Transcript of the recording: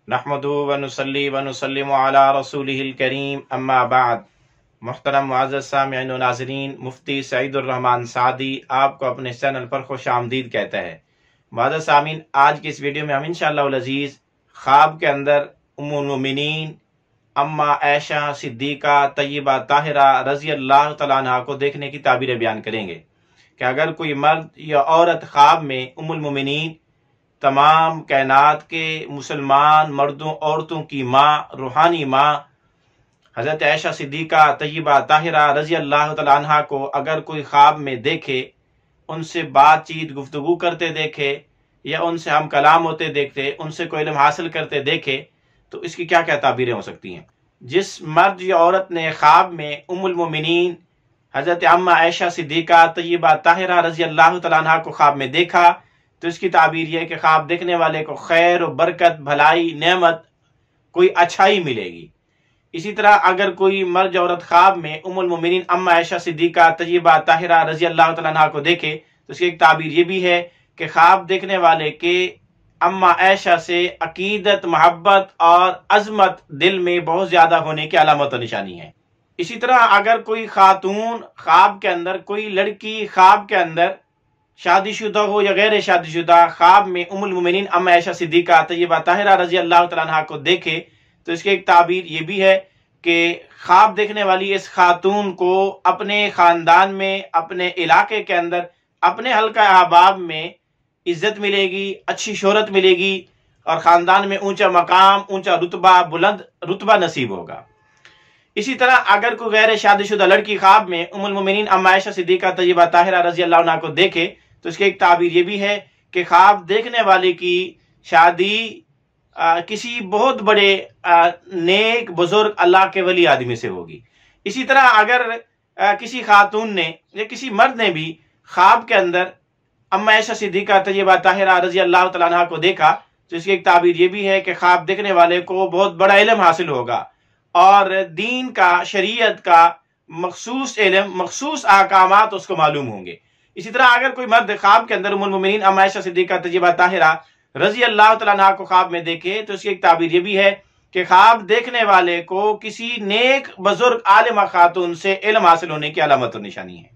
نحمدہ ونصلی ونسلم علی رسولہ الکریم اما بعد۔ محترم معزز سامعین و ناظرین، مفتی سعید الرحمن سعدی آپ کو اپنے چینل پر خوش آمدید کہتا ہے۔ معزز سامعین، آج کی اس ویڈیو میں ہم انشاءاللہ العزیز خواب کے اندر ام المؤمنین اما عائشہ صدیقہ طیبہ طاہرہ رضی اللہ تعالیٰ عنہ کو دیکھنے کی تعبیریں بیان کریں گے کہ اگر کوئی مرد یا عورت خواب میں ام المؤمنین تمام کائنات کے مسلمان مردوں عورتوں کی ماں، روحانی ماں حضرت عائشہ صدیقہ طیبہ طاہرہ رضی اللہ تعالیٰ عنہ کو اگر کوئی خواب میں دیکھے، ان سے بات چیت گفتگو کرتے دیکھے یا ان سے ہم کلام ہوتے دیکھتے، ان سے کوئی علم حاصل کرتے دیکھے، تو اس کی کیا کیا تعبیریں ہو سکتی ہیں۔ جس مرد یا عورت نے خواب میں ام المؤمنین حضرت اما عائشہ صدیقہ طیبہ طاہرہ رضی اللہ تعالیٰ عنہ کو خواب میں دیکھا تو اس کی تعبیر یہ ہے کہ خواب دیکھنے والے کو خیر و برکت، بھلائی، نعمت، کوئی اچھائی ملے گی۔ اسی طرح اگر کوئی مرد عورت خواب میں ام المؤمنین اما عائشہ صدیقہ طیبہ طاہرہ رضی اللہ تعالیٰ عنہ کو دیکھے تو اس کی ایک تعبیر یہ بھی ہے کہ خواب دیکھنے والے کے اما عائشہ سے عقیدت، محبت اور عظمت دل میں بہت زیادہ ہونے کی علامت و نشانی ہے۔ اسی طرح اگر کوئی خاتون خواب کے اندر، کوئی لڑکی خواب کے اندر شادی شدہ ہو یا غیر شادی شدہ، خواب میں ام المؤمنین اما عائشہ صدیقہ طیبہ طاہرہ رضی اللہ تعالیٰ عنہ کو دیکھے تو اس کی ایک تعبیر یہ بھی ہے کہ خواب دیکھنے والی اس خاتون کو اپنے خاندان میں، اپنے علاقے کے اندر، اپنے حلقہ احباب میں عزت ملے گی، اچھی شہرت ملے گی اور خاندان میں اونچا مقام، اونچا رتبہ، بلند رتبہ نصیب ہوگا۔ اسی طرح اگر کوئی غیر شادی شدہ لڑکی خواب میں ام المؤمنین اما عائشہ صدیقہ طیبہ طاہرہ رضی اللہ عنہ کو دیکھے تو اس کی ایک تعبیر یہ بھی ہے کہ خواب دیکھنے والے کی شادی کسی بہت بڑے نیک بزرگ اللہ کے ولی آدمی سے ہوگی۔ اسی طرح اگر کسی خاتون نے یا کسی مرد نے بھی خواب کے اندر اما عائشہ صدیقہ طیبہ طاہرہ رضی اللہ تعالیٰ عنہ کو دیکھا تو اس کی ایک تعبیر یہ بھی ہے کہ خواب دیکھنے والے کو بہت بڑا علم حاصل ہوگا اور دین کا، شریعت کا مخصوص علم، مخصوص احکامات اس کو معلوم ہوں گے۔ اسی طرح اگر کوئی مرد خواب کے اندر ام المؤمنین اما عائشہ صدیقہ طیبہ طاہرہ رضی اللہ تعالیٰ عنہ کو خواب میں دیکھے تو اس کی ایک تعبیر یہ بھی ہے کہ خواب دیکھنے والے کو کسی نیک بزرگ عالمہ خاتون سے علم حاصل ہونے کی علامت و نشانی ہے۔